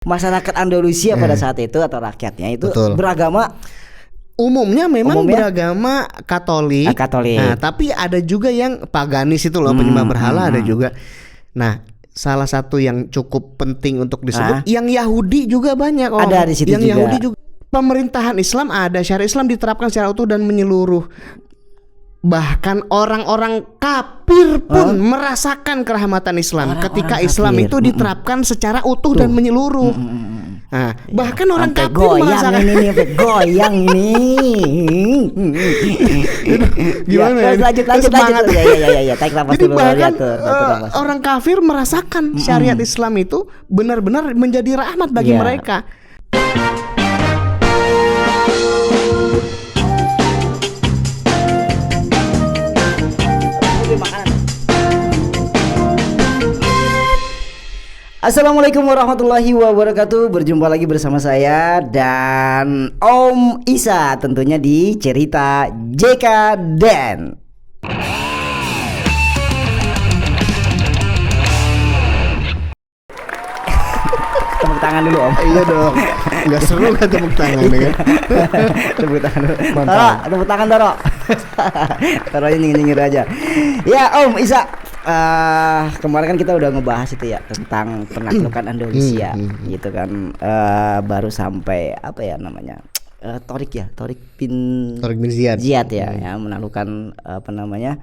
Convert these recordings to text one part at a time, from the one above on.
masyarakat Andalusia pada saat itu atau rakyatnya itu beragama umumnya memang beragama Katolik. Katolik. Nah, tapi ada juga yang paganis itu loh, penyembah berhala ada juga. Nah, salah satu yang cukup penting untuk disebut yang Yahudi juga banyak. Ada di situ yang juga. Yahudi juga. Pemerintahan Islam ada, syariat Islam diterapkan secara utuh dan menyeluruh. Bahkan orang-orang kafir pun merasakan kerahmatan Islam ketika Islam itu diterapkan secara utuh dan menyeluruh. Nah, bahkan orang kafir merasakan ini goyang ini. Gimana ya? Lanjut. Ya. Tarik nafas Jadi dulu. bahkan orang kafir merasakan syariat Islam itu benar-benar menjadi rahmat bagi mereka. Assalamualaikum warahmatullahi wabarakatuh. Berjumpa lagi bersama saya dan Om Isa tentunya di Cerita JK Den. Tepuk tangan dulu Om. Iya dong. Enggak seru kan tepuk tangan ya. Tepuk tangan dulu. Taro, tepuk tangan Taro. Taruhnya nyengir-nyengir aja. Ya Om Isa, kemarin kan kita udah ngebahas itu ya tentang penaklukan Andalusia gitu kan. Baru sampai apa ya namanya, Torik bin Ziyad ya menaklukkan apa namanya,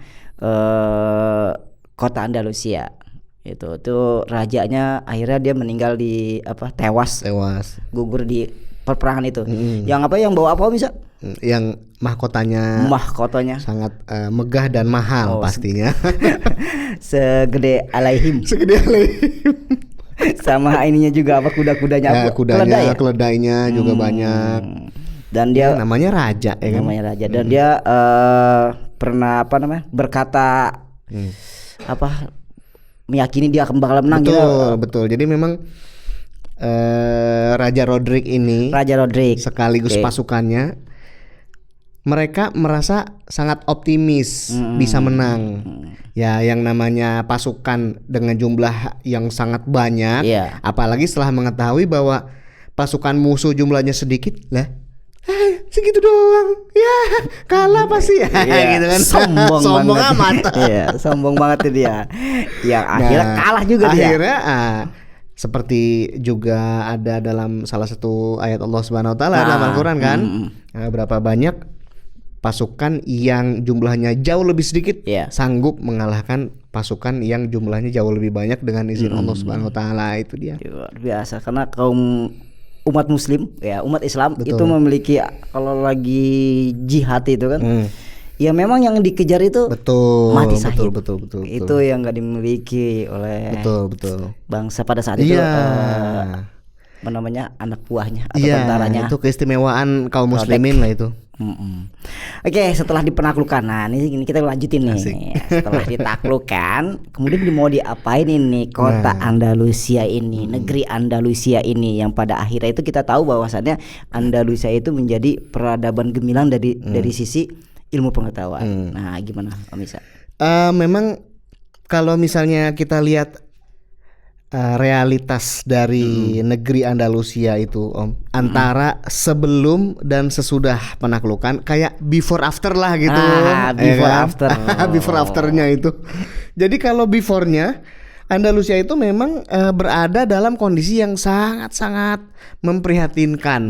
kota Andalusia. Itu tuh rajanya akhirnya dia meninggal di tewas gugur di peperangan itu. Yang bawa apa bisa? Yang mahkotanya sangat megah dan mahal pastinya. Segede alaihim. Sama ininya juga kuda-kudanya keledainya juga banyak. Dan dia namanya raja ya kan? Namanya raja dan dia pernah berkata meyakini dia akan bakal menang. Betul. Jadi memang Raja Rodrik sekaligus pasukannya, mereka merasa sangat optimis bisa menang. Ya, yang namanya pasukan dengan jumlah yang sangat banyak, apalagi setelah mengetahui bahwa pasukan musuh jumlahnya sedikit, segitu doang, ya kalah pasti ya, gitu kan. Sombong amat. Sombong banget dia. Yang akhirnya kalah juga dia. Akhirnya seperti juga ada dalam salah satu ayat Allah Subhanahu Wa Taala dalam Al-Quran kan, berapa banyak pasukan yang jumlahnya jauh lebih sedikit sanggup mengalahkan pasukan yang jumlahnya jauh lebih banyak dengan izin Allah Subhanahu Wa Taala. Itu dia. Luar biasa, karena umat Muslim umat Islam itu memiliki, kalau lagi jihad itu kan, ya memang yang dikejar itu mati syahid. Betul. Itu yang nggak dimiliki oleh bangsa pada saat itu. Anak buahnya atau tentaranya. Itu keistimewaan kaum muslimin lah itu. Oke, setelah dipenaklukan, nah ini kita lanjutin nih. Setelah ditaklukkan, kemudian mau diapain ini kota Andalusia ini, negeri Andalusia ini, yang pada akhirnya itu kita tahu bahwasannya Andalusia itu menjadi peradaban gemilang dari sisi ilmu pengetahuan. Nah, gimana Om Isa? Memang kalau misalnya kita lihat realitas dari negeri Andalusia itu Om, antara sebelum dan sesudah penaklukan, kayak before after lah gitu. Before afternya itu. Jadi kalau beforenya, Andalusia itu memang berada dalam kondisi yang sangat-sangat memprihatinkan.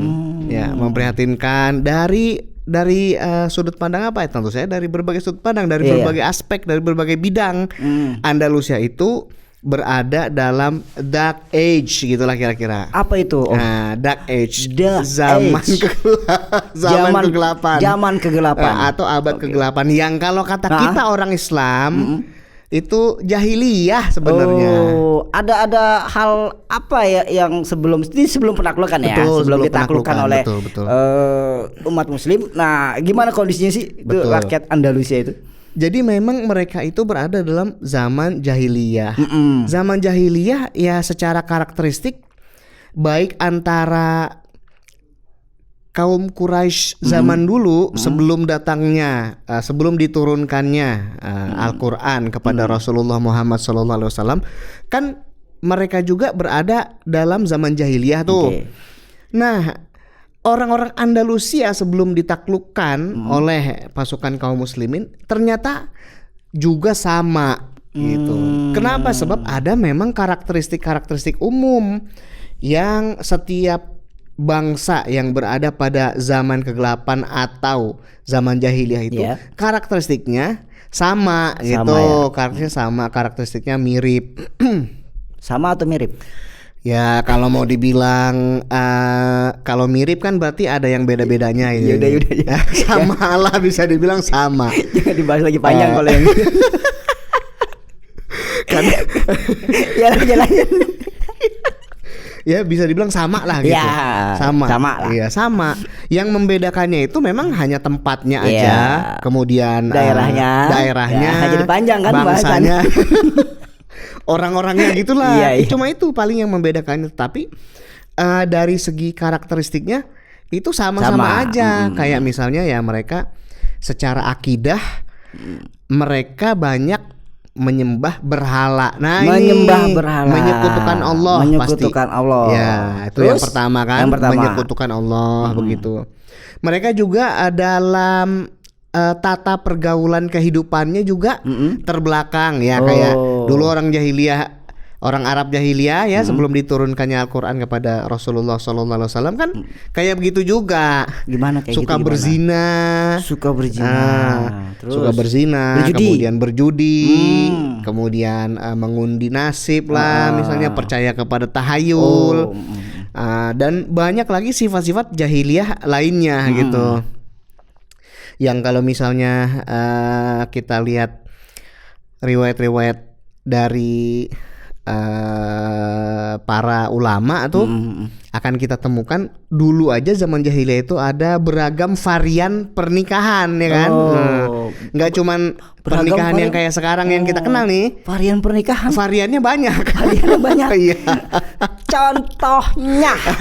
Memprihatinkan dari sudut pandang apa ya? Tentu saya dari berbagai sudut pandang, dari berbagai aspek, dari berbagai bidang. Andalusia itu berada dalam dark age gitulah kira-kira. Apa itu? Dark age, zaman kegelapan atau abad kegelapan, yang kalau kata kita orang Islam itu jahiliyah sebenarnya. Ada hal apa ya yang sebelum penaklukan sebelum ditaklukkan oleh umat Muslim. Nah, gimana kondisinya sih rakyat Andalusia itu? Jadi memang mereka itu berada dalam zaman jahiliyah. Zaman jahiliyah ya secara karakteristik, baik antara kaum Quraisy zaman dulu sebelum datangnya, sebelum diturunkannya Al-Quran kepada Rasulullah Muhammad SAW, kan mereka juga berada dalam zaman jahiliyah tuh. Oke. Nah, orang-orang Andalusia sebelum ditaklukkan oleh pasukan kaum muslimin ternyata juga sama gitu. Kenapa? Sebab ada memang karakteristik-karakteristik umum yang setiap bangsa yang berada pada zaman kegelapan atau zaman jahiliyah itu karakteristiknya sama gitu. Karakteristiknya sama, karakteristiknya mirip. Sama atau mirip? Ya kalau mau dibilang kalau mirip kan berarti ada yang beda-bedanya ya. Yaudah. Sama lah, bisa dibilang sama. Jangan dibahas lagi panjang kalau yang kan ya lanjut. Ya bisa dibilang sama lah gitu. Ya, sama lah. Iya sama. Yang membedakannya itu memang hanya tempatnya aja, Ya. Kemudian Daerahnya ya, jadi panjang kan bangsanya. Orang-orangnya gitulah. Iya. Cuma itu paling yang membedakannya. Tapi dari segi karakteristiknya itu sama-sama aja. Kayak misalnya ya mereka secara akidah mereka banyak menyembah berhala. Nah, menyembah berhala, menyekutukan Allah, menyekutukan pasti. Allah. Ya, itu terus, yang pertama kan, menyekutukan Allah begitu. Mereka juga dalam tata pergaulan kehidupannya juga terbelakang ya, kayak dulu orang jahiliyah, orang Arab jahiliyah ya sebelum diturunkannya Al-Qur'an kepada Rasulullah SAW kan kayak begitu juga. Gimana kayak suka gitu, berzina, terus suka berzina, kemudian berjudi, kemudian mengundi nasib lah, misalnya percaya kepada tahayul, dan banyak lagi sifat-sifat jahiliyah lainnya gitu. Yang kalau misalnya kita lihat riwayat-riwayat dari para ulama tuh akan kita temukan dulu aja zaman jahiliyah itu ada beragam varian pernikahan ya kan. Nggak cuman pernikahan yang kayak sekarang yang kita kenal nih. Varian pernikahan. Variannya banyak. Iya.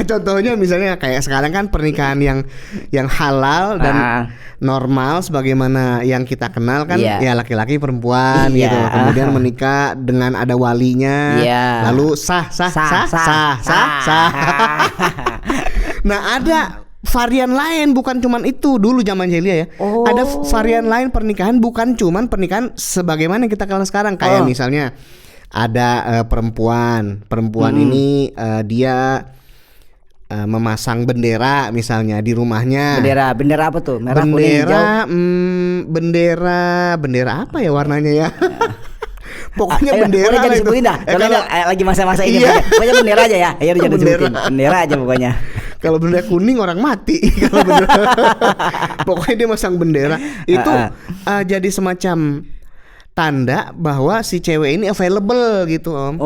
Contohnya misalnya kayak sekarang kan pernikahan yang halal dan normal sebagaimana yang kita kenal kan, ya laki-laki perempuan gitu. Kemudian menikah dengan ada walinya, lalu sah. Nah, ada varian lain bukan cuman itu dulu zaman jahiliyah ya. Ada varian lain pernikahan bukan cuman pernikahan sebagaimana yang kita kenal sekarang, kayak misalnya ada perempuan ini dia memasang bendera misalnya di rumahnya. Bendera apa tuh? Merah, kuning, hijau. Bendera apa ya warnanya ya? Pokoknya bendera lah itu. Kalau lagi masa-masa ini pokoknya bendera aja ya. Ayo jangan disebutin. Bendera aja pokoknya. Kalau bendera kuning orang mati. Kalau pokoknya dia masang bendera itu jadi semacam tanda bahwa si cewek ini available gitu Om.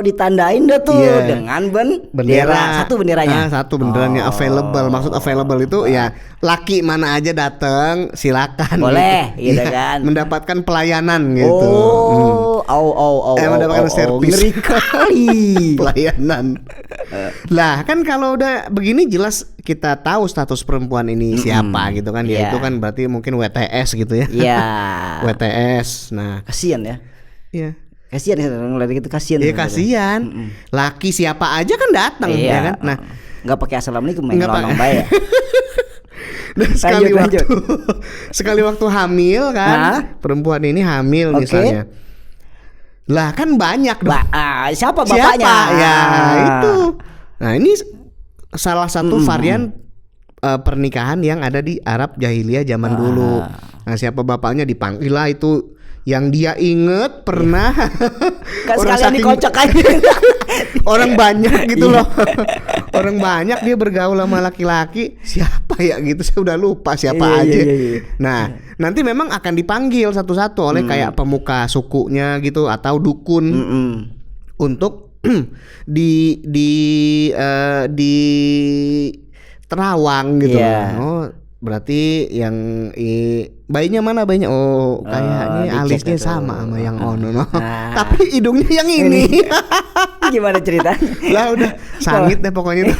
Ditandain dah tuh dengan bendera. Satu benderanya. Satu benderanya available. Maksud available itu ya laki mana aja datang silakan. Boleh gitu kan. Mendapatkan pelayanan gitu. Mendapatkan servis. Ngeri kali. Pelayanan. Lah kan kalau udah begini jelas kita tahu status perempuan ini siapa gitu kan. Ya itu kan berarti mungkin WTS gitu ya. Iya. WTS. Nah, kasihan ya. Iya. Kasihan ngeliat gitu, kasihan. Iya kasihan. Laki siapa aja kan datang ya kan. Nah, nggak pakai assalamualaikum main ngomong baik. Dan sekali waktu hamil kan, perempuan ini hamil misalnya. Lah kan banyak dong. Siapa bapaknya? Ya itu. Nah ini salah satu varian pernikahan yang ada di Arab jahiliyah zaman dulu. Nah siapa bapaknya dipanggil lah itu yang dia inget pernah. Orang sekalian dikocok aja. Orang banyak gitu loh. Orang banyak dia bergaul sama laki-laki. Siapa ya gitu, saya udah lupa siapa aja. Nah nanti memang akan dipanggil satu-satu oleh kayak pemuka sukunya gitu atau dukun untuk di terawang gitu. Berarti yang bayinya mana bayinya? Kayaknya alisnya sama sama yang ono. Tapi hidungnya yang ini. Gimana ceritanya? Lah udah sangit deh pokoknya.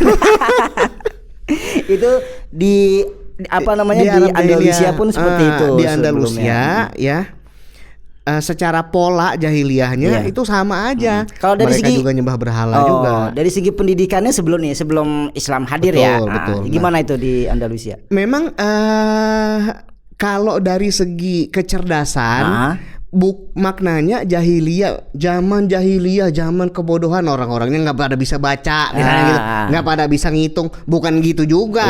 Itu di apa namanya di Andalusia pun seperti itu. Di Andalusia ya. secara pola jahiliyahnya itu sama aja. Kalau dari mereka segi juga nyembah berhala juga. Dari segi pendidikannya sebelum Islam hadir ya. Betul. Gimana itu di Andalusia? Memang kalau dari segi kecerdasan, maknanya zaman jahiliyah, zaman kebodohan, orang-orangnya nggak pada bisa baca, misalnya gitu, nggak pada bisa ngitung, bukan gitu juga.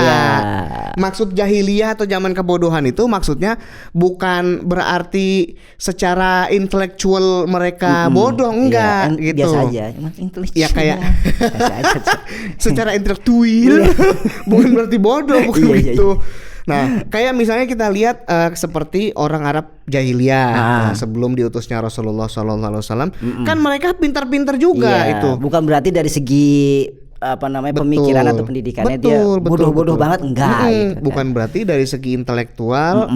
Maksud jahiliyah atau zaman kebodohan itu maksudnya bukan berarti secara intelektual mereka bodoh, enggak gitu. Biasa aja, emang intelektual. Ya kayak secara intelektual, bukan berarti bodoh, bukan begitu. Nah, kayak misalnya kita lihat seperti orang Arab jahiliyah sebelum diutusnya Rasulullah SAW, kan mereka pintar-pintar juga itu. Bukan berarti dari segi pemikiran atau pendidikannya dia bodoh-bodoh banget, enggak. Gitu, bukan berarti dari segi intelektual,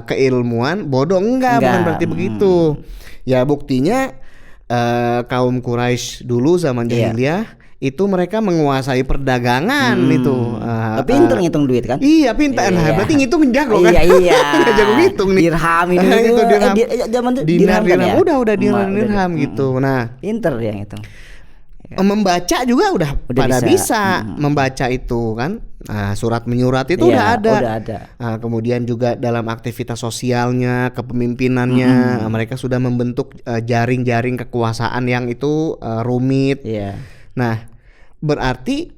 keilmuan bodoh, enggak. Bukan berarti begitu. Ya buktinya kaum Quraisy dulu zaman jahiliyah. Itu mereka menguasai perdagangan itu. Pinter ngitung duit kan? Iya pintar. Nah, berarti ngitung jago kan? Iya. Jago ngitung nih. Dirham ini. Itu dirham. Zaman dinar kan ya? Udah dirham gitu. Nah, pinter dia ngitung. Membaca juga udah pada bisa membaca itu kan. Nah, surat menyurat itu udah ada. Nah, kemudian juga dalam aktivitas sosialnya, kepemimpinannya, mereka sudah membentuk jaring-jaring kekuasaan yang itu rumit. Nah, berarti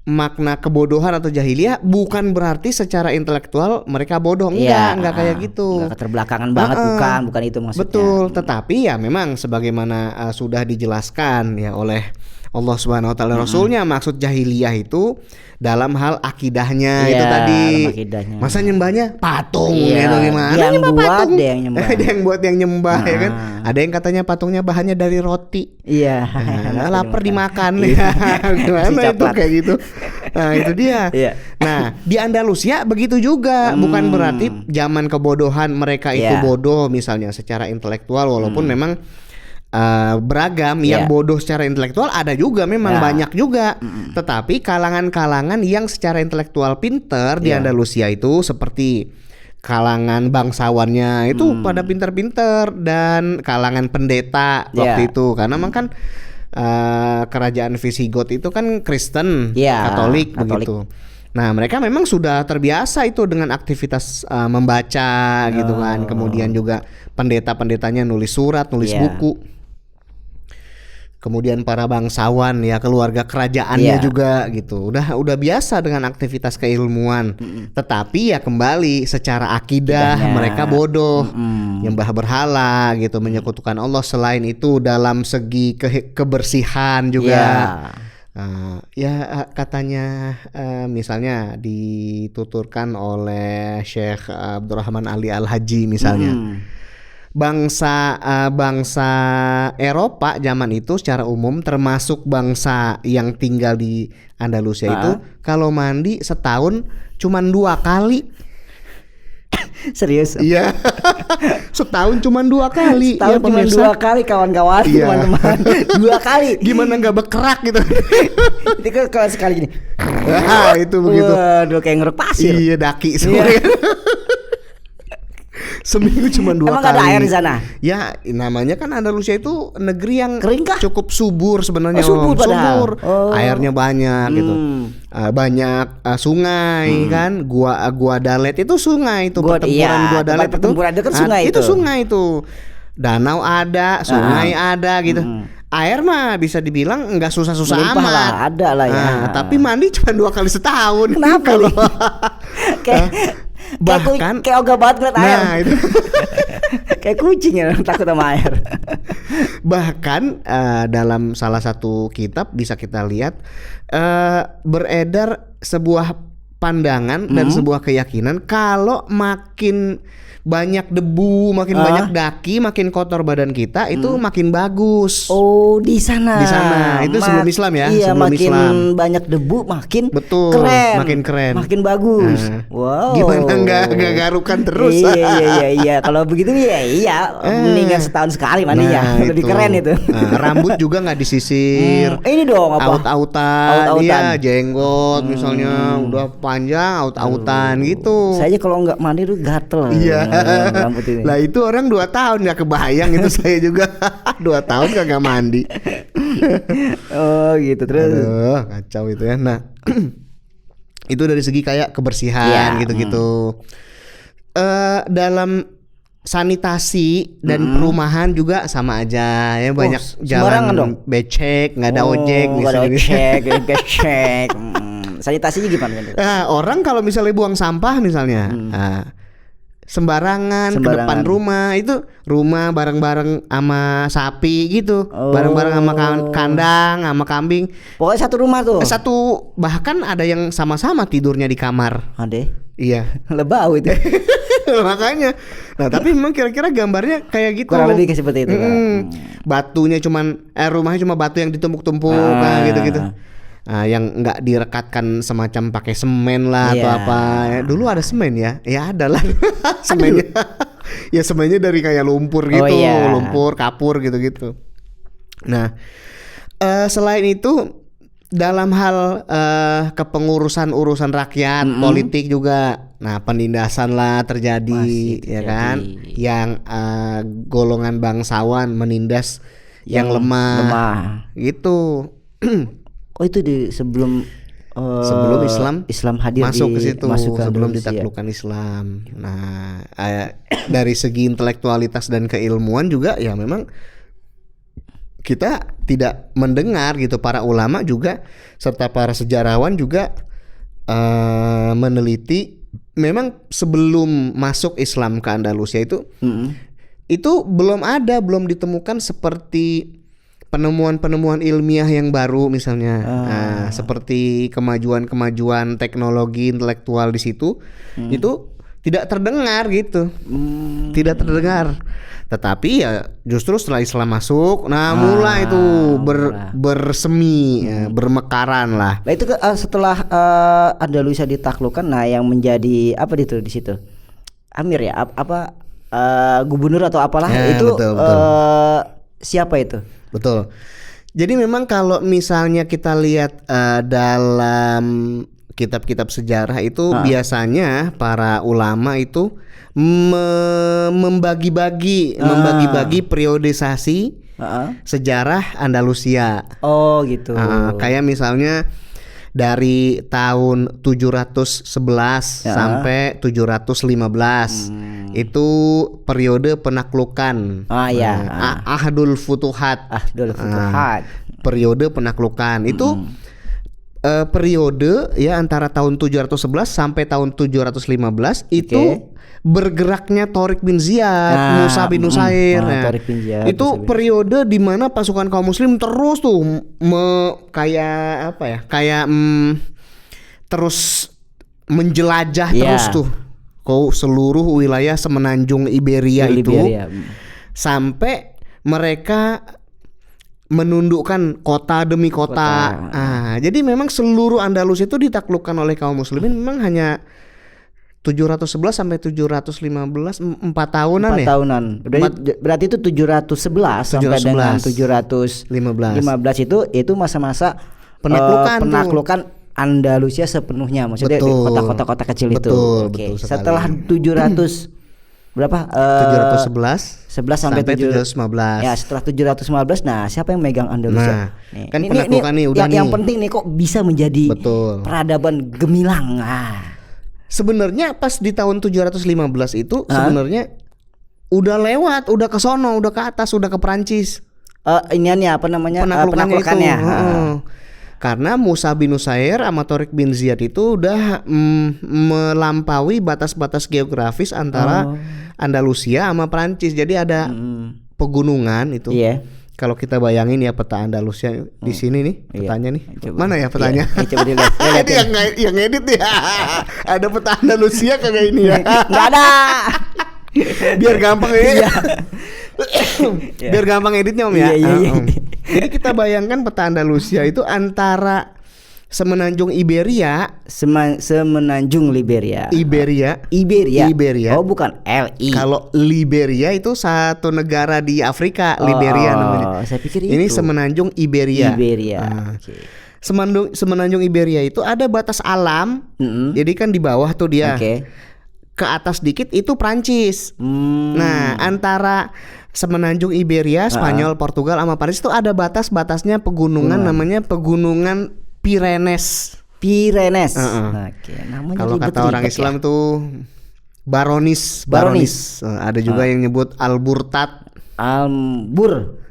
makna kebodohan atau jahiliyah bukan berarti secara intelektual mereka bodoh, enggak kayak gitu. Enggak keterbelakangan banget, bukan itu maksudnya. Betul, tetapi ya memang sebagaimana sudah dijelaskan ya oleh Allah Subhanahu wa taala Rasulnya, maksud jahiliyah itu dalam hal akidahnya itu tadi. Masa nyembahnya patung gitu gimana? Yang nyembah buat patung. Dia yang nyembah. Ada yang buat yang nyembah ya kan. Ada yang katanya patungnya bahannya dari roti. Lapar dimakan. Gimana itu kayak gitu. Nah, itu dia. Nah, di Andalusia begitu juga. Bukan berarti zaman kebodohan mereka itu bodoh misalnya secara intelektual, walaupun memang beragam yang bodoh secara intelektual ada juga, memang banyak juga. Tetapi kalangan-kalangan yang secara intelektual pinter di Andalusia itu seperti kalangan bangsawannya itu pada pinter-pinter, dan kalangan pendeta waktu itu, karena memang kan kerajaan Visigoth itu kan Kristen, Katolik begitu. Nah, mereka memang sudah terbiasa itu dengan aktivitas membaca gitu kan. Kemudian juga pendeta-pendetanya nulis surat, nulis buku. Kemudian para bangsawan ya, keluarga kerajaannya juga gitu. Udah biasa dengan aktivitas keilmuan. Tetapi ya kembali secara akidah mereka bodoh. Nyembah berhala gitu, menyekutukan Allah. Selain itu dalam segi kebersihan juga. Katanya misalnya dituturkan oleh Syekh Abdurrahman Ali Al-Haji misalnya. Bangsa Eropa zaman itu secara umum, termasuk bangsa yang tinggal di Andalusia itu, kalau mandi setahun cuman 2 kali. Serius? Iya. Setahun cuman 2 kali. Setahun cuma 2 kali kawan-kawan, teman-teman. 2 kali. Gimana nggak berkerak gitu? Itu kalau sekali gini. Itu begitu. Waduh, kayak ngeruk pasir. Iya, daki semua. Seminggu cuma 2 kali. Emang ada air di sana? Ya, namanya kan Andalusia itu negeri yang kering kah? Cukup subur sebenarnya. Subur. Airnya banyak gitu. Banyak sungai kan. Gua Dalet itu sungai itu, pertempuran Gua Dalet itu. Pertempuran itu sungai itu. Itu sungai itu. Danau ada, sungai ada gitu. Air mah bisa dibilang nggak susah-susah amat lah, ada lah ya. Tapi mandi cuma 2 kali setahun. Kenapa nih? Bahkan kayak ogah banget ngeliat air. Nah itu kayak kucing ya, takut sama air. Bahkan dalam salah satu kitab bisa kita lihat beredar sebuah pandangan dan sebuah keyakinan, kalau makin banyak debu, makin banyak daki, makin kotor badan kita, itu makin bagus. Oh, di sana. Di sana. Itu sebelum Islam ya. Iya, sebelum makin Islam. banyak debu makin keren. Makin keren. Makin bagus. Wow. Gimana enggak garukan terus? Iya. Kalau begitu iya. Mendingan setahun sekali mandinya. Lebih keren itu. Rambut juga enggak disisir. Ini dong apa? Aut-autan. Iya, jenggot misalnya udah panjang, aut-autan gitu. Saya aja kalau enggak mandi tuh gatel. Iya. Rambut ini. Lah itu orang 2 tahun nggak kebayang itu saya juga 2 tahun kagak mandi. Oh gitu terus. Aduh, kacau itu ya. Nah, itu dari segi kayak kebersihan gitu-gitu. Dalam sanitasi dan perumahan juga sama aja ya, banyak jalan becek, nggak ada ojek, nggak ada ojek, becek. Sanitasinya gimana? Nah, orang kalau misalnya buang sampah misalnya, sembarangan ke depan rumah, itu rumah bareng-bareng sama sapi gitu, bareng-bareng sama kandang, sama kambing. Pokoknya satu rumah tuh. Bahkan ada yang sama-sama tidurnya di kamar. Ade? Iya. Lebau itu. Makanya. Nah, tapi memang kira-kira gambarnya kayak gitu. Kurang lebih kayak seperti itu. Batunya rumahnya cuma batu yang ditumpuk-tumpuk gitu-gitu. Nah, yang nggak direkatkan semacam pakai semen lah atau apa. Dulu ada semen ya? Ya ada lah. Semennya. Ya semennya dari kayak lumpur gitu, lumpur, kapur gitu-gitu. Nah, selain itu dalam hal kepengurusan urusan rakyat, politik juga, nah penindasan lah terjadi, ya kan? Yang golongan bangsawan menindas yang lemah. Gitu. Oh itu sebelum Islam hadir masuk ke situ, sebelum Andalusia. ditaklukkan Islam. Nah, dari segi intelektualitas dan keilmuan juga ya memang kita tidak mendengar gitu, para ulama juga serta para sejarawan juga meneliti memang sebelum masuk Islam ke Andalusia itu belum ditemukan seperti penemuan-penemuan ilmiah yang baru misalnya, seperti kemajuan teknologi intelektual di situ itu tidak terdengar gitu, tidak terdengar. Tetapi ya justru setelah Islam masuk, nah mulai itu bersemi, bermekaran lah. Nah itu setelah Andalusia ditaklukkan, nah yang menjadi apa itu di situ? Amir ya, gubernur atau apalah itu betul. Siapa itu? Betul. Jadi memang kalau misalnya kita lihat dalam kitab-kitab sejarah itu biasanya para ulama itu membagi-bagi periodisasi sejarah Andalusia. Oh gitu. Kayak misalnya dari tahun 711 sampai 715 itu periode penaklukan. Ahdul Futuhat. Periode penaklukan itu periode ya antara tahun 711 sampai tahun 715 itu bergeraknya Tariq bin Ziyad, Musa bin Nusair. Itu periode di mana pasukan kaum muslim terus tuh terus menjelajah terus tuh ke seluruh wilayah semenanjung Iberia itu sampai mereka menundukkan kota demi kota. Jadi memang seluruh Andalus itu ditaklukkan oleh kaum muslimin memang hanya 711 sampai 715 4 tahunan 4 tahunan. Berarti itu 711 sampai dengan 715 itu masa-masa penaklukan Andalusia sepenuhnya, maksudnya di kota-kota kecil itu. Betul setelah 700 berapa? 711 sampai 715. Ya, setelah 715 nah siapa yang megang Andalusia? Kan penaklukan nih udah nih. Yang penting nih kok bisa menjadi peradaban gemilang. Sebenarnya pas di tahun 715 itu sebenarnya udah lewat, udah ke sono, udah ke atas, udah ke Perancis. Penaklukannya. Karena Musa bin Nusair sama Tariq bin Ziyad itu udah melampaui batas-batas geografis antara Andalusia sama Perancis. Jadi ada pegunungan itu. Kalau kita bayangin ya peta Andalusia di sini nih petanya nih. Coba. Mana ya petanya? Coba dilihat. yang edit ya. Ada peta Andalusia kagak ini ya? Enggak ada. Biar gampang ya. Biar gampang editnya Om ya. Jadi kita bayangkan peta Andalusia itu antara semenanjung semenanjung Liberia. Iberia. Oh bukan LI. Kalau Liberia itu satu negara di Afrika, Liberia namanya. Saya pikir ini itu. semenanjung Iberia. Semenanjung Iberia itu ada batas alam. Jadi kan di bawah tuh dia. ke atas dikit itu Prancis. Nah, antara semenanjung Iberia, Spanyol, Portugal sama Prancis itu ada batas-batasnya pegunungan namanya Pegunungan Pyrenees. Pyrenees. Oke, namanya kalau kata orang Islam tuh Baronis. Ada juga yang nyebut Alburtat. Alburtat.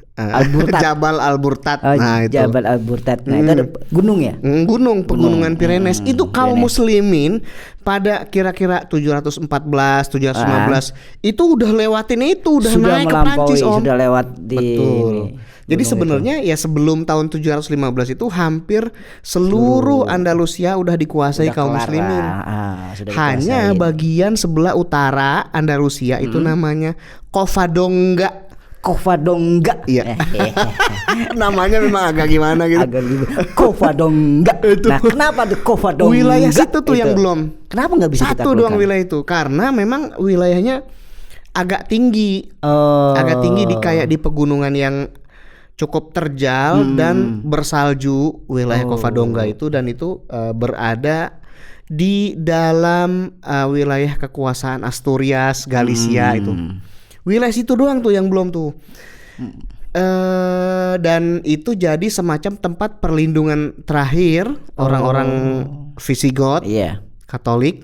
Jabal Alburtat. Nah, itu. Jabal Alburtat. Nah, itu ada gunung ya? Gunung Pegunungan Pyrenees. Itu kaum muslimin pada kira-kira 714, 715 itu udah lewatin itu, udah sudah naik ke Prancis, Om. Sudah lewat di Betul. Jadi sebenarnya ya sebelum tahun 715 itu hampir seluruh Andalusia udah dikuasai kaum muslimin. Hanya bagian sebelah utara Andalusia itu namanya Covadonga. Iya. Namanya memang agak gimana gitu. Covadonga. Nah, kenapa tuh Covadonga? Wilayah situ tuh yang belum. Kenapa nggak bisa satu doang wilayah itu? Karena memang wilayahnya agak tinggi. Agak tinggi kayak di pegunungan yang cukup terjal dan bersalju. Wilayah Covadonga itu, dan itu berada di dalam wilayah kekuasaan Asturias, Galicia itu. Wilayah situ doang tuh yang belum tuh. Dan itu jadi semacam tempat perlindungan terakhir orang-orang Visigoth, Katolik.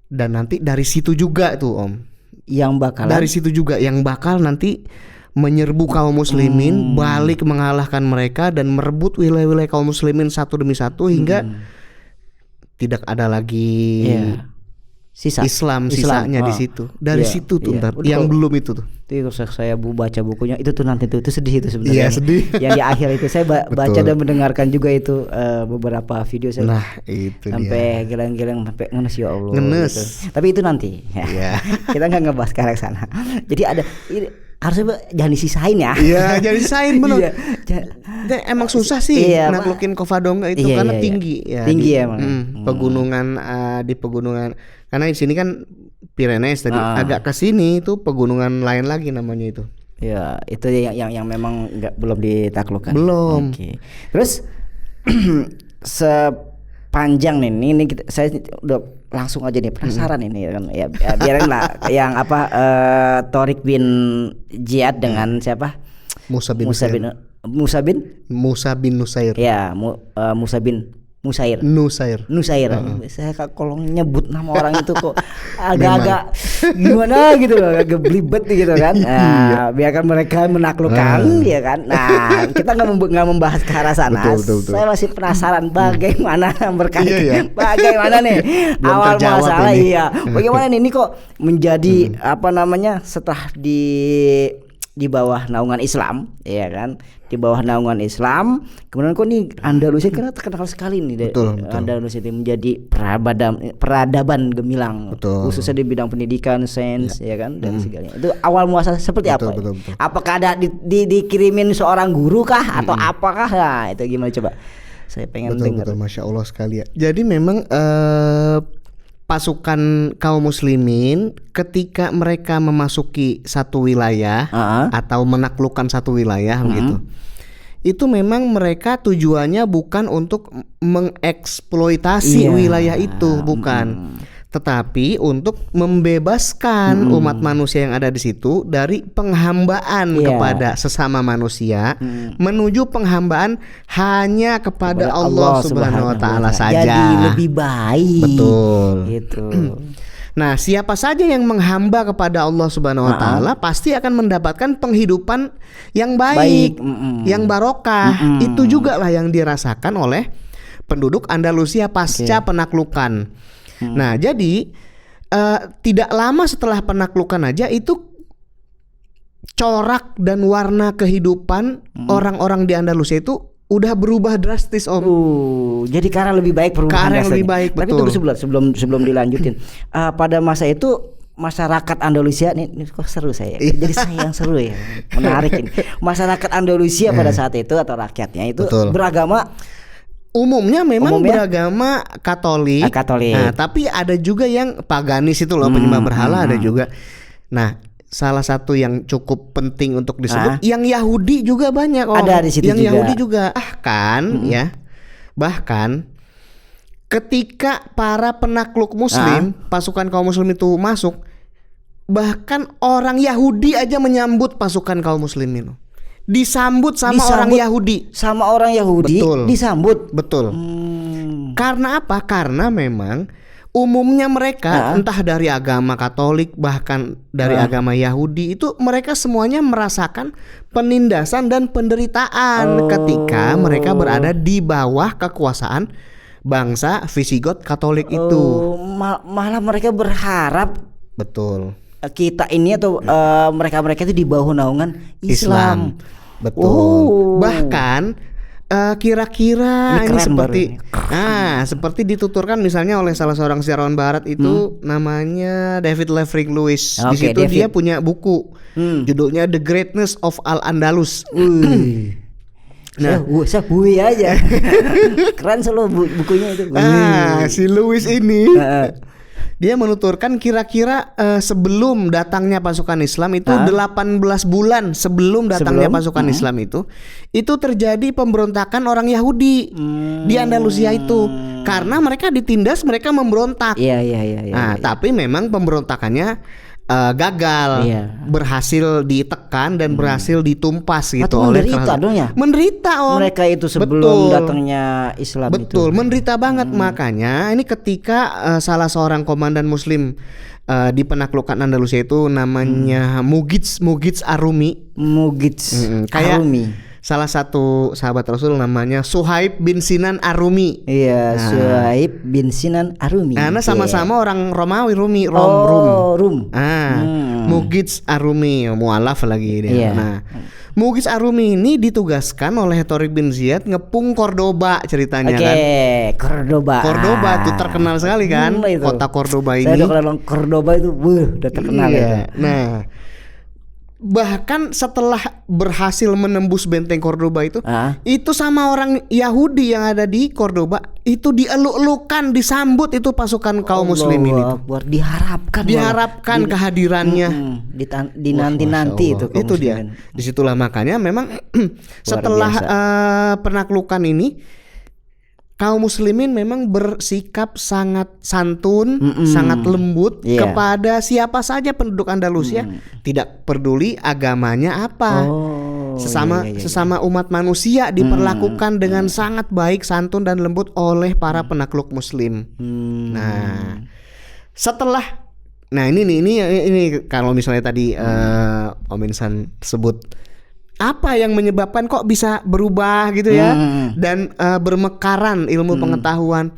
Dan nanti dari situ juga tuh, Om, dari situ juga yang bakal nanti menyerbu kaum muslimin, balik mengalahkan mereka dan merebut wilayah-wilayah kaum muslimin satu demi satu hingga tidak ada lagi Islam sisanya di situ. Dari situ tuh yang belum itu tuh. Itu saya baca bukunya itu tuh nanti itu sedih itu sebenarnya. Iya, sedih. Yang di akhir itu saya baca dan mendengarkan juga itu beberapa video saya. Nah, itu sampai geleng-geleng sampai ngenes, ya Allah. Ngenes. Gitu. Tapi itu nanti. Ya. Kita enggak ngebahas ke arah sana. Jadi ada harusnya jangan disisain ya. Iya, jangan disisain benar. Emang susah sih naklukin Covadonga itu karena tinggi ya. Tinggi emang. Pegunungan di pegunungan, karena di sini kan Pyrenees tadi, agak ke sini itu pegunungan lain lagi namanya itu. Ya, itu yang memang belum ditaklukkan. Belum. Oke. Terus sepanjang ini saya udah langsung aja nih penasaran ini kan ya biarin lah yang Tariq bin Ziyad dengan siapa? Musa bin Nusair. Ya, Musa bin Nusair. Saya kalau nyebut nama orang itu kok agak-agak gimana gitu loh, agak belibet gitu kan. Nah, biarkan mereka menaklukkan ya kan. Nah, kita nggak membahas ke arah sana. Betul. Saya masih penasaran bagaimana berkait bagaimana nih awal masalah bagaimana nih ini kok menjadi setelah di bawah naungan Islam, ya kan? Di bawah naungan Islam, kemudian kok nih Andalusia karena terkenal sekali nih. Betul. Andalusia itu menjadi peradaban gemilang, khususnya di bidang pendidikan, sains, ya kan, dan segalanya. Itu awal muasal seperti apa? Betul. Apakah ada dikirimin seorang guru kah atau apakah? Nah, itu gimana coba? Saya pengen dengar. Betul, Masya Allah sekali ya. Jadi memang pasukan kaum muslimin ketika mereka memasuki satu wilayah atau menaklukkan satu wilayah begitu, itu memang mereka tujuannya bukan untuk mengeksploitasi wilayah itu, bukan, tetapi untuk membebaskan umat manusia yang ada di situ dari penghambaan kepada sesama manusia menuju penghambaan hanya kepada Allah Subhanahu wa taala saja. Jadi lebih baik. Betul. Gitu. Nah, siapa saja yang menghamba kepada Allah Subhanahu wa taala pasti akan mendapatkan penghidupan yang baik. Yang barokah. Itu juga lah yang dirasakan oleh penduduk Andalusia pasca penaklukan. Nah, jadi tidak lama setelah penaklukan aja itu corak dan warna kehidupan orang-orang di Andalusia itu udah berubah drastis, Om. Jadi ke arah lebih baik perubahan. Ke arah yang lebih baik, tapi betul. Tapi sebelum dilanjutin, pada masa itu masyarakat Andalusia ini kok seru saya. Jadi saya yang seru ya, menarik ini. Masyarakat Andalusia pada saat itu atau rakyatnya itu beragama. Umumnya memang beragama Katolik. Nah, tapi ada juga yang paganis itu loh, penyembah berhala ada juga. Nah, salah satu yang cukup penting untuk disebut, yang Yahudi juga banyak. Ada di situ yang juga. Yahudi juga. Bahkan ketika para penakluk muslim, pasukan kaum muslim itu masuk, bahkan orang Yahudi aja menyambut pasukan kaum muslimin. Disambut orang Yahudi. Sama orang Yahudi. Betul. Disambut. Betul. Karena apa? Karena memang umumnya mereka entah dari agama Katolik bahkan dari agama Yahudi itu mereka semuanya merasakan penindasan dan penderitaan ketika mereka berada di bawah kekuasaan bangsa Visigot Katolik itu. Malah mereka berharap betul kita ini atau mereka-mereka itu di bawah naungan Islam. Betul. Bahkan kira-kira ini seperti dituturkan misalnya oleh salah seorang sejarawan barat itu namanya David Lefrig Lewis. Di situ dia punya buku judulnya The Greatness of Al-Andalus. Nah, saya bui aja. Keren selalu bukunya itu. Si Lewis ini dia menuturkan kira-kira sebelum datangnya pasukan Islam itu 18 bulan sebelum datangnya pasukan Islam itu terjadi pemberontakan orang Yahudi di Andalusia itu karena mereka ditindas, mereka memberontak. Nah, tapi memang pemberontakannya gagal, berhasil ditekan dan berhasil ditumpas gitu oleh menderita mereka itu sebelum datangnya Islam. Betul, menderita banget. Makanya ini ketika salah seorang komandan muslim di penaklukan Andalusia itu namanya Mugiz Arumi. Kayak salah satu sahabat Rasul namanya Suhaib bin Sinan Arumi. Suhaib bin Sinan Arumi. Karena sama-sama orang Romawi, Rum. Mugiz Arumi, mualaf lagi dia. Nah, Mugiz Arumi ini ditugaskan oleh Tariq bin Ziyad ngepung Cordoba ceritanya kan. Cordoba itu terkenal sekali kan, kota Cordoba ini. Saya udah Cordoba itu, udah terkenal itu. Nah, bahkan setelah berhasil menembus benteng Cordoba itu sama orang Yahudi yang ada di Cordoba itu dieluk-elukan, disambut itu pasukan kaum muslimin itu. Diharapkan kehadirannya. Dinanti-nanti itu. Itu dia. Disitulah makanya memang setelah penaklukan ini kaum muslimin memang bersikap sangat santun, sangat lembut kepada siapa saja penduduk Andalusia, tidak peduli agamanya apa. Sesama umat manusia diperlakukan dengan sangat baik, santun dan lembut oleh para penakluk muslim. Nah, ini kalau misalnya tadi Om Insan sebut apa yang menyebabkan kok bisa berubah gitu ya dan bermekaran ilmu pengetahuan.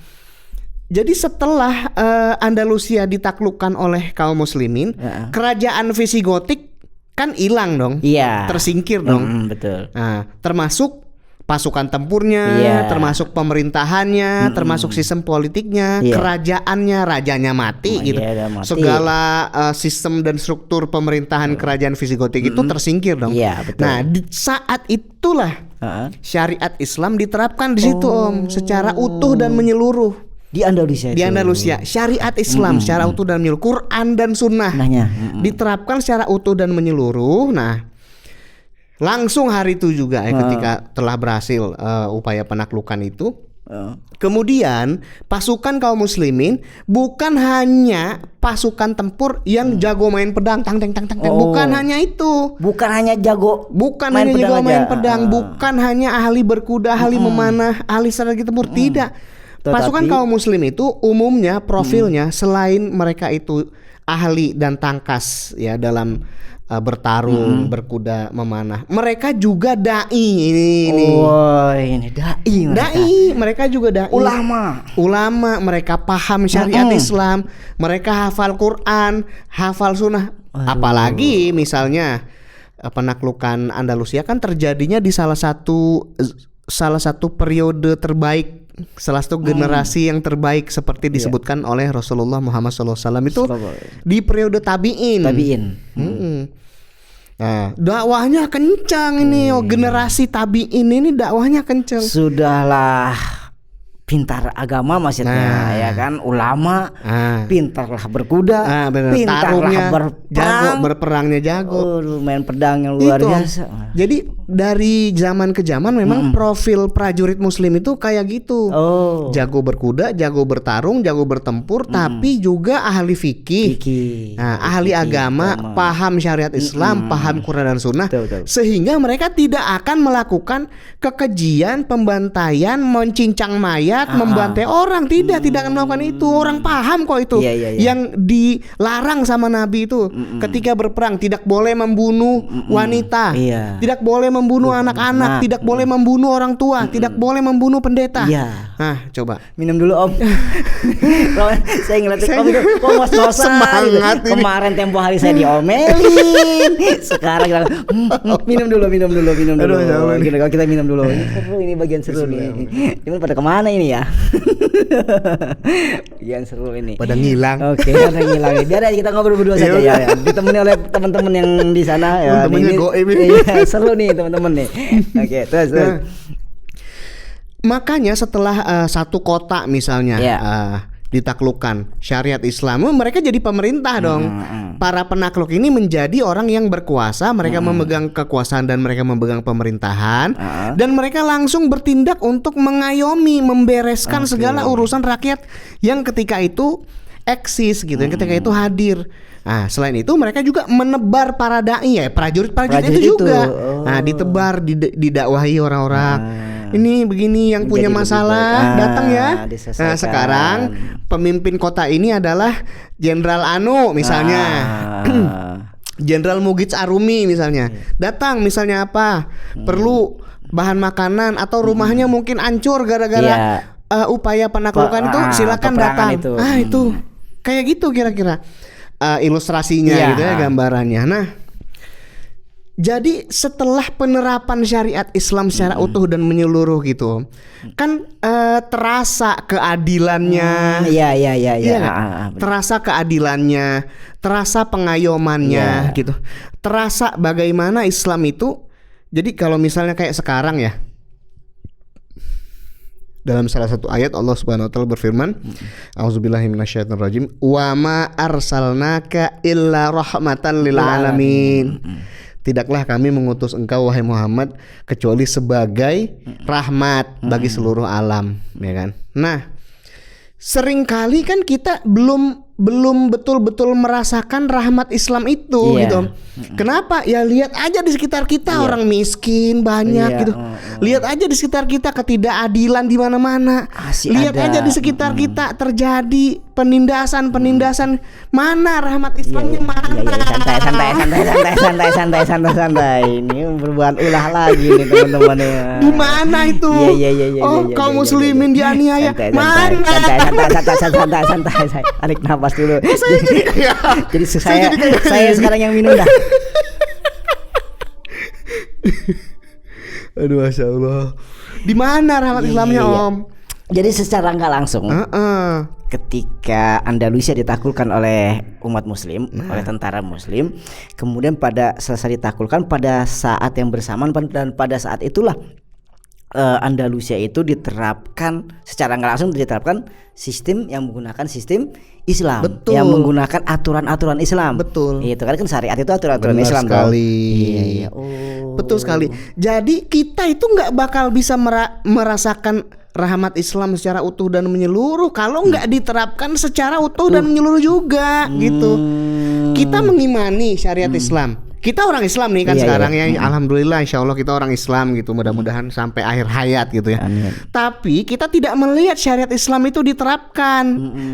Jadi setelah Andalusia ditaklukkan oleh kaum muslimin, kerajaan Visigotik kan hilang dong, tersingkir dong. Betul. Nah, termasuk pasukan tempurnya, termasuk pemerintahannya, termasuk sistem politiknya, kerajaannya, rajanya mati gitu. Segala sistem dan struktur pemerintahan kerajaan Visigotik itu tersingkir dong. Betul. Nah, di saat itulah syariat Islam diterapkan di situ Om, secara utuh dan menyeluruh. Di Andalusia syariat Islam secara utuh dan menyeluruh, Quran dan Sunnah diterapkan secara utuh dan menyeluruh. Nah, langsung hari itu juga ketika telah berhasil upaya penaklukan itu, kemudian pasukan kaum muslimin bukan hanya pasukan tempur yang jago main pedang, bukan hanya itu, bukan hanya jago main pedang, bukan hanya ahli berkuda, ahli memanah, ahli strategi tempur, tidak. Pasukan kaum muslim itu umumnya profilnya selain mereka itu ahli dan tangkas ya dalam bertarung, berkuda, memanah, mereka juga dai mereka juga dai, ulama, mereka paham syariat Islam, mereka hafal Quran, hafal Sunnah. Apalagi misalnya penaklukan Andalusia kan terjadinya di salah satu periode terbaik, salah satu generasi yang terbaik seperti disebutkan oleh Rasulullah Muhammad SAW itu di periode tabi'in. Nah, dakwahnya kencang ini, generasi tabi'in ini dakwahnya kencang. Sudahlah pintar agama maksudnya, ya kan, ulama, pintarlah berkuda, pintarlah jago berperangnya jago, main pedang yang luar biasa. Jadi dari zaman ke zaman memang profil prajurit muslim itu kayak gitu. Jago berkuda, jago bertarung, jago bertempur, tapi juga ahli fikih. Ahli agama, paham syariat Islam, paham Quran dan Sunnah. Betul. Sehingga mereka tidak akan melakukan kekejian, pembantaian, mencincang mayat, membantai orang. Tidak akan melakukan itu. Orang paham kok itu. Yang dilarang sama Nabi itu ketika berperang, tidak boleh membunuh wanita, tidak boleh membunuh anak-anak, tidak boleh membunuh orang tua, tidak boleh membunuh pendeta. Coba minum dulu Om. Saya ngeliatin Om itu kok ngos-ngosan semangat gitu. Kemarin tempo hari saya diomelin, sekarang kita minum dulu. Kalau kita minum dulu. Ini seru, ini bagian seru nih. Ini pada kemana ini ya? Bagian seru ini. Pada ngilang. Oke, pada ngilang. Biar kita ngobrol berdua saja ya. Ditemani oleh teman-teman yang di sana ya. Seru nih teman-teman nih. Oke, terus. Makanya setelah satu kota misalnya ditaklukkan syariat Islam, mereka jadi pemerintah dong. Para penakluk ini menjadi orang yang berkuasa, mereka memegang kekuasaan dan mereka memegang pemerintahan, dan mereka langsung bertindak untuk mengayomi, membereskan segala urusan rakyat yang ketika itu eksis gitu, yang ketika itu hadir. Selain itu mereka juga menebar para dai ya, prajurit itu juga. Ditebar, didakwahi orang-orang. Ini begini yang punya masalah datang ya. Sekarang pemimpin kota ini adalah Jenderal Anu misalnya. Jenderal Mugits Arumi misalnya. Datang misalnya apa? Perlu bahan makanan atau rumahnya mungkin hancur gara-gara upaya penaklukan itu, silakan datang. Itu kayak gitu kira-kira ilustrasinya gitu ya, gambarannya. Nah, jadi setelah penerapan syariat Islam secara utuh dan menyeluruh gitu, kan terasa keadilannya. Terasa keadilannya, terasa pengayomannya gitu. Terasa bagaimana Islam itu. Jadi kalau misalnya kayak sekarang ya, dalam salah satu ayat Allah Subhanahu wa taala berfirman, A'udzubillahi minasyaitonirrajim, wa ma arsalnaka illa rahmatan lil alamin. Tidaklah kami mengutus engkau wahai Muhammad kecuali sebagai rahmat bagi seluruh alam, ya kan? Nah, seringkali kan kita belum betul-betul merasakan rahmat Islam itu gitu. Kenapa? Ya lihat aja di sekitar kita orang miskin banyak gitu. Lihat aja di sekitar kita ketidakadilan di mana-mana. Lihat aja di sekitar kita terjadi penindasan. Mana rahmat Islamnya mana? Santai. Ini berbuat ulah lagi nih teman-teman ya. Di mana itu? Kaum muslimin dianiaya. Mana? Santai. Tarik nafas dulu. Jadi saya sekarang yang minum dah. Aduh, Masya Allah. Di mana rahmat Islamnya Om? Jadi secara nggak langsung ketika Andalusia ditaklukkan oleh umat muslim, oleh tentara muslim, kemudian pada selesai ditaklukkan pada saat yang bersamaan, dan pada saat itulah Andalusia itu diterapkan secara nggak langsung, diterapkan sistem yang menggunakan sistem Islam. Betul. Yang menggunakan aturan-aturan Islam. Betul. Itu kan syariat itu aturan-aturan Benar Islam sekali. Iya. Betul sekali. Jadi kita itu nggak bakal bisa merasakan rahmat Islam secara utuh dan menyeluruh kalau nggak diterapkan secara utuh dan menyeluruh juga gitu. Kita mengimani syariat Islam. Kita orang Islam nih kan sekarang ya. Alhamdulillah, insya Allah kita orang Islam gitu. Mudah-mudahan sampai akhir hayat gitu ya. Tapi kita tidak melihat syariat Islam itu diterapkan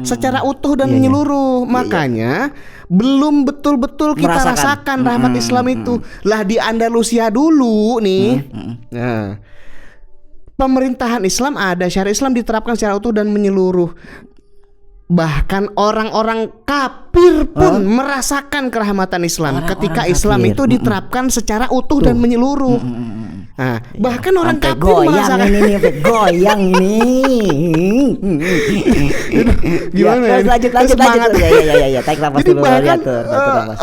secara utuh dan menyeluruh. Makanya belum betul-betul kita rasakan rahmat Islam itu. Lah di Andalusia dulu nih. Nah, pemerintahan Islam ada, syariat Islam diterapkan secara utuh dan menyeluruh. Bahkan orang-orang kafir pun merasakan kerahmatan Islam ketika Islam itu diterapkan secara utuh dan menyeluruh. Nah, bahkan orang kafir merasakan goyang ini. Gimana ya? Lanjut. Ya. Tarik nafas dulu. Bahkan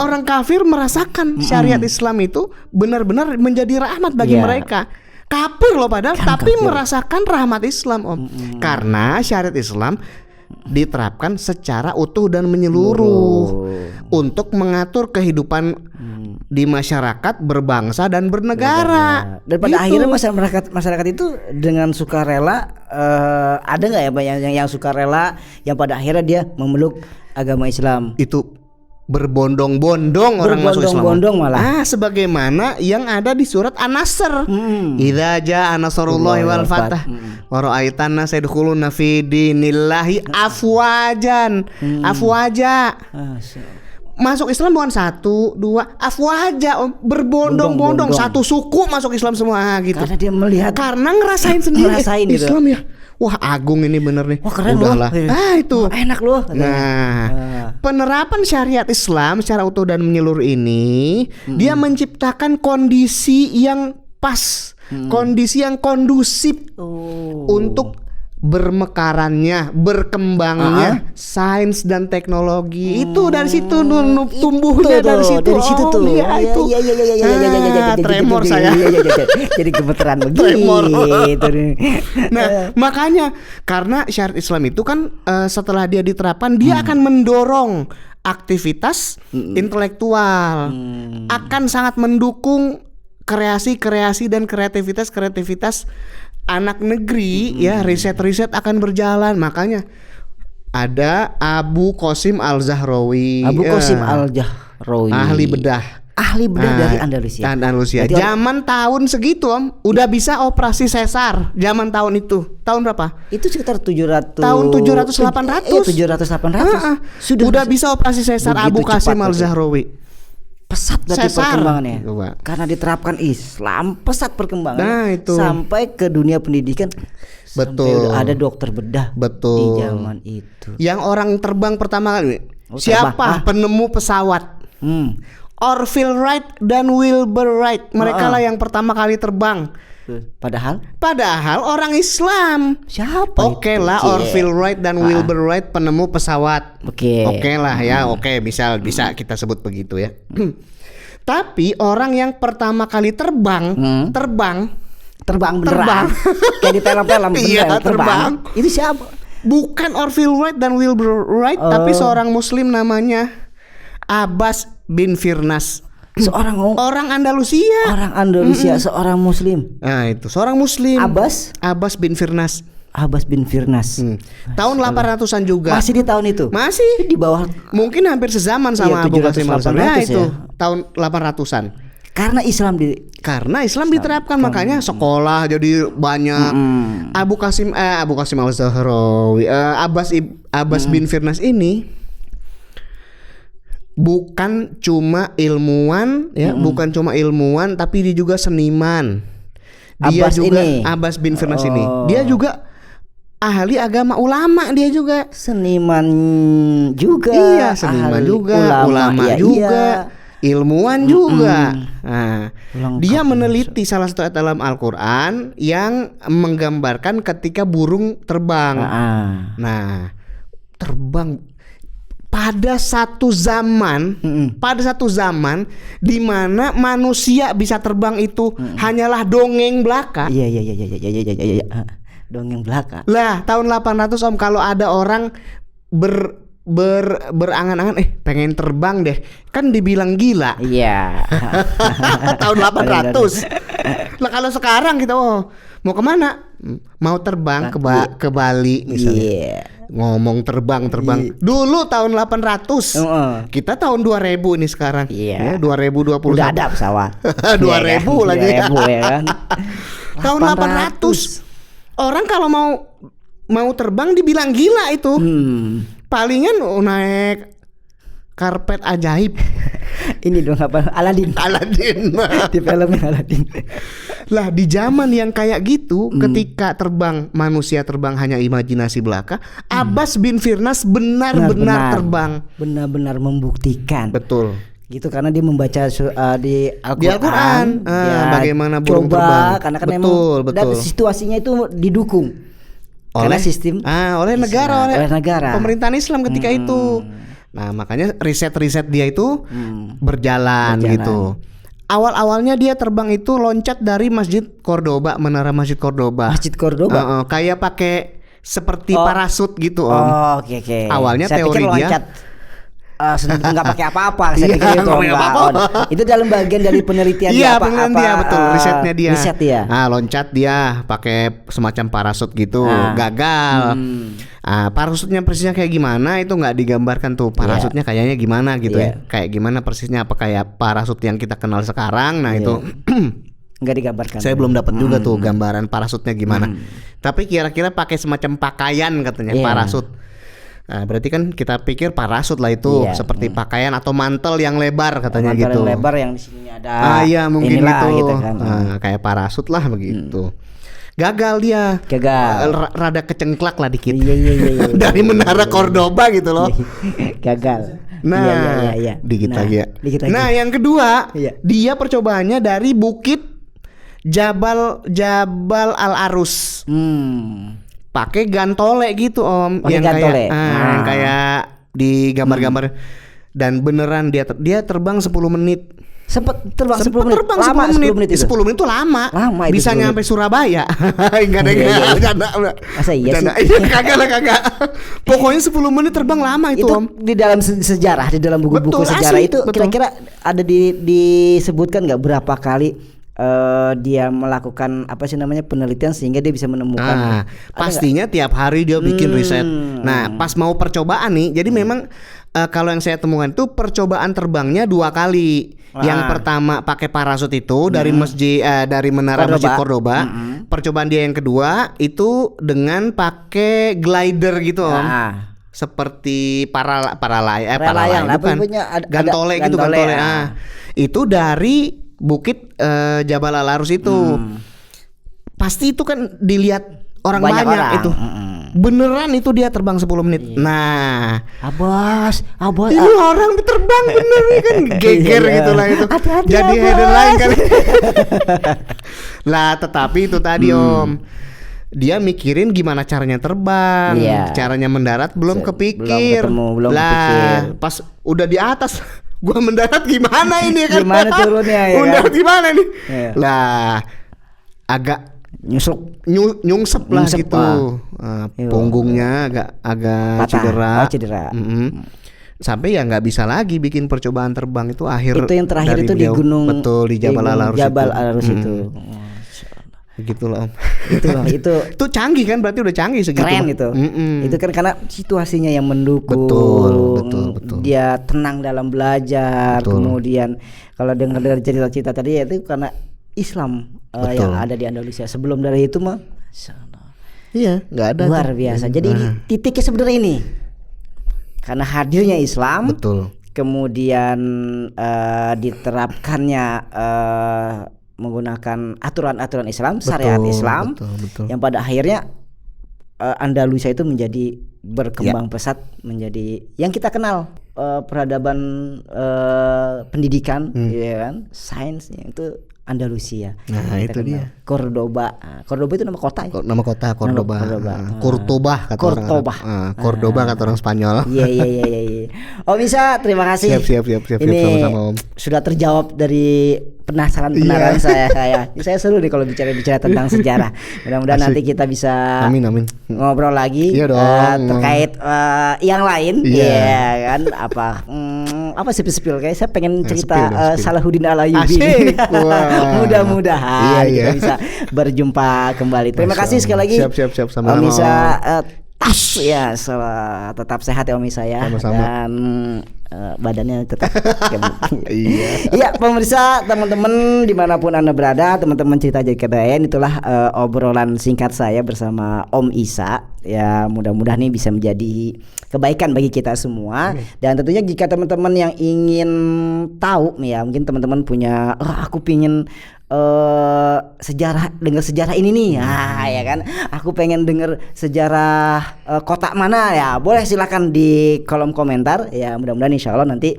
orang kafir merasakan syariat Islam itu benar-benar menjadi rahmat bagi mereka. kafir loh padahal, Kan tapi kafir. merasakan rahmat Islam Om. Karena syariat Islam diterapkan secara utuh dan menyeluruh untuk mengatur kehidupan di masyarakat, berbangsa dan bernegara. Dan pada Gitu. akhirnya masyarakat itu dengan sukarela, ada nggak ya Pak yang sukarela yang pada akhirnya dia memeluk agama Islam? Itu berbondong-bondong orang masuk Islam. Berbondong-bondong malah. Sebagaimana yang ada di surat An-Nasr. Idza jaa nasrullahi wal fath wa ra'aitan nasa yadkhuluna fi dinillahi afwajan. Afwaja. Masuk Islam bukan 1, 2, afwaja, berbondong-bondong, satu suku masuk Islam semua gitu. Karena dia melihat, Karena ngerasain sendiri Ngerasain gitu. Islam ya. Wah, agung ini bener nih. wah keren Udahlah. loh. Itu. Wah, enak loh. Nah, penerapan syariat Islam secara utuh dan menyeluruh ini dia menciptakan kondisi yang pas, kondisi yang kondusif untuk bermekarannya, berkembangnya sains dan teknologi. Itu dari situ tumbuhnya dari situ. Dari situ tuh. Iya, itu. Tremor saya. Jadi gemeteran Tremor. begitu. Nah, makanya karena syariat Islam itu kan setelah dia diterapkan dia akan mendorong aktivitas intelektual, akan sangat mendukung kreasi-kreasi dan kreativitas anak negeri. Ya, riset-riset akan berjalan. Makanya ada Abu Qasim Al-Zahrawi. Abu Qasim Al-Zahrawi, ahli bedah dari Andalusia. Andalusia. Berarti Zaman tahun segitu Om, udah bisa operasi sesar. Zaman tahun itu. Tahun berapa? Itu sekitar 700. Tahun 700-800. 700-800. Udah bisa operasi sesar. Begitu Abu Qasim cepat, Al-Zahrawi. Pesat berarti Sesar. perkembangannya. Coba. Karena diterapkan Islam, pesat perkembangannya. Nah, itu. Sampai ke dunia pendidikan. Betul. Sampai udah ada dokter bedah Betul. di zaman itu. Yang orang terbang pertama kali terbang. siapa? Penemu pesawat. Orville Wright dan Wilbur Wright. Mereka lah yang pertama kali terbang. Padahal orang Islam. Siapa Oke itu? lah, Orville Wright dan Wilbur Wright penemu pesawat. Oke lah ya, bisa kita sebut begitu ya. Tapi orang yang pertama kali terbang beneran. Kayak di film-film Iya, terbang. Itu siapa? Bukan Orville Wright dan Wilbur Wright, tapi seorang Muslim namanya Abbas bin Firnas. Orang Andalusia. Seorang Muslim. Nah, itu seorang Muslim. Abbas bin Firnas. Tahun 800-an juga. Masih di tahun itu. Masih di bawah. Mungkin hampir sezaman sama Abu Qasim Al-Zahrawi. Nah, itu tahun 800-an. Karena Islam diterapkan, makanya sekolah jadi banyak. Abu Qasim Al-Zahrawi, Abbas bin Firnas ini bukan cuma ilmuwan ya, tapi dia juga seniman. Abbas bin Firnas ini. Dia juga ahli agama, ulama dia juga. Seniman juga. Iya, seniman juga, ulama juga. Ilmuwan juga. Nah, dia meneliti salah satu ayat dalam Al-Qur'an yang menggambarkan ketika burung terbang. Nah, terbang pada satu zaman di mana manusia bisa terbang itu hanyalah dongeng belaka. Iya. Dongeng belaka. Lah, tahun 800 Om, kalau ada orang berangan-angan pengen terbang deh, kan dibilang gila. Iya. Tahun 800. Lah kalau sekarang kita mau kemana? Mau terbang ke Bali misalnya. Ngomong terbang. Dulu tahun 800. Kita tahun 2000 ini sekarang. Ya, 2021. Udah ada pesawat. 2000 lagi. 2000 ya kan. Tahun 800. Orang kalau mau terbang dibilang gila itu. Palingan naik karpet ajaib. Ini dong apa? Aladin. Di filmnya Aladin. Lah, di zaman yang kayak gitu, ketika manusia terbang hanya imajinasi belaka, Abbas bin Firnas benar-benar terbang. Benar-benar membuktikan. Betul. Gitu, karena dia membaca di Al-Qur'an. Bagaimana burung terbang. Karena kan betul. Dan situasinya itu didukung oleh sistem, oleh negara, oleh negara, pemerintahan Islam ketika itu. Nah, makanya riset dia itu berjalan gitu. awal-awalnya dia terbang itu loncat dari Masjid Cordoba, menara Masjid Cordoba. Masjid Cordoba. Kayak pakai seperti parasut gitu, Om. Oh, oke. Awalnya saya teori pikir dia loncat nggak pakai apa-apa. Saya pikir itu nggak pakai apa-apa. Itu dalam bagian dari penelitian dia apa? Penelitian dia betul, risetnya dia. Riset dia. Loncat dia pakai semacam parasut gitu, gagal. Parasutnya persisnya kayak gimana itu nggak digambarkan tuh. Parasutnya kayaknya gimana gitu ya. Kayak gimana persisnya, apa kayak parasut yang kita kenal sekarang. Nah itu nggak digambarkan. Saya belum dapat juga tuh gambaran parasutnya gimana. Tapi kira-kira pakai semacam pakaian katanya parasut. Nah, berarti kan kita pikir parasut lah itu seperti pakaian atau mantel yang lebar katanya mantel gitu. Yang lebar yang di sini ada. Iya mungkin gitu kan. Kayak parasut lah begitu. Gagal dia. Rada kecengklak lah dikit. Iya. Dari menara Cordoba gitu loh. Gagal. Nah, dikit lagi ya. Dikit lagi. Nah, yang kedua, dia percobaannya dari bukit Jabal Al Arus. Pakai gantole gitu, Om. Yang gantole. Yang kayak di gambar-gambar. Dan beneran dia terbang 10 menit. Sempet terbang 10 menit. Terbang Lama 10 menit. itu. 10 menit itu lama. Itu bisa nyampe Surabaya. Enggak ada. Masa iya sih? Kagak. Pokoknya 10 menit terbang lama itu, Om. Di dalam sejarah, di dalam buku-buku sejarah itu kira-kira ada disebutkan nggak berapa kali dia melakukan penelitian sehingga dia bisa menemukan. Pastinya tiap hari dia bikin riset. Nah, pas mau percobaan nih, jadi memang kalau yang saya temukan itu percobaan terbangnya 2 kali. Yang pertama pakai parasut itu dari dari menara Masjid Cordoba. Percobaan dia yang kedua itu dengan pakai glider gitu, Om. Seperti paralayang bukan. Gantole. Itu dari bukit Jabal Al Arus itu. Pasti itu kan dilihat orang banyak itu. Beneran itu dia terbang 10 menit. Nah, Abas ini orang terbang bener kan geger gitu lah itu. Jadi headline kali. Lah, tetapi itu tadi, Om. Dia mikirin gimana caranya terbang, caranya mendarat belum kepikir. Belum kepikir. Pas udah di atas gua mendarat gimana ini kan? Gimana turunnya ya? Mendarat gimana nih? Lah, agak nyungsep lah gitu. Punggungnya agak cedera. Sampai ya nggak bisa lagi bikin percobaan terbang itu akhir. Itu yang terakhir itu di gunung. Betul, di Jabal Al Arus itu. Gitu loh, Om. Itu canggih kan, berarti udah canggih segitu. Keren itu. Itu kan karena situasinya yang mendukung. Betul. Dia tenang dalam belajar. Kemudian kalau dengar cerita-cerita tadi ya itu karena Islam yang ada di Andalusia. Sebelum dari itu mah nggak ada. Luar biasa. Jadi titiknya sebenarnya ini karena hadirnya Islam. Betul. Kemudian diterapkannya menggunakan aturan-aturan Islam, syariat Islam, betul. yang pada akhirnya Andalusia itu menjadi berkembang pesat menjadi yang kita kenal peradaban pendidikan, ya kan, sainsnya itu Andalusia. Nah, itu dia. Cordoba. Cordoba itu nama kota ya? Nama kota Cordoba. Cordoba kata orang. Cordoba kata orang Spanyol. Iya. Om Isa, terima kasih. Siap. Ini sama-sama, Om. Sudah terjawab dari penasaran saya. Saya seru nih kalau bicara tentang sejarah. Mudah-mudahan nanti kita bisa Amin. ngobrol lagi terkait yang lain. Iya kan? Apa sepil kayak saya pengen cerita Salahuddin Al-Ayyubi. Mudah-mudahan kita bisa berjumpa kembali. Terima kasih sekali lagi. Siap sama Om Isa. Tetap sehat ya Om Isa ya. Sama-sama. Dan badannya tetap Iya pemirsa, teman-teman dimanapun Anda berada, teman-teman cerita jadi kedayan, itulah obrolan singkat saya bersama Om Isa. Ya mudah-mudahan ini bisa menjadi kebaikan bagi kita semua. Dan tentunya jika teman-teman yang ingin tahu ya, mungkin teman-teman punya aku pingin dengar sejarah ini nih, ya kan, aku pengen dengar sejarah kota mana ya, boleh silakan di kolom komentar ya. Mudah-mudahan insya Allah nanti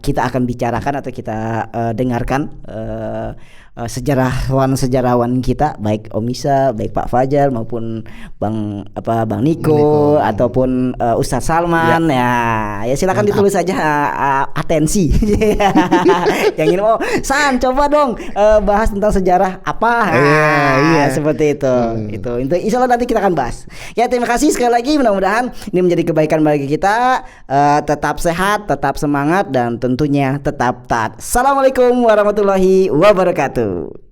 kita akan bicarakan atau kita dengarkan sejarawan kita, baik Om Isa, baik Pak Fajar maupun Bang Niko ataupun Ustadz Salman ya silakan ditulis saja atensi. Yang ini San coba dong bahas tentang sejarah apa. Seperti itu. Itu insya Allah nanti kita akan bahas. Ya terima kasih sekali lagi, mudah-mudahan ini menjadi kebaikan bagi kita. Tetap sehat, tetap semangat dan tentunya tetap taat. Assalamualaikum warahmatullahi wabarakatuh.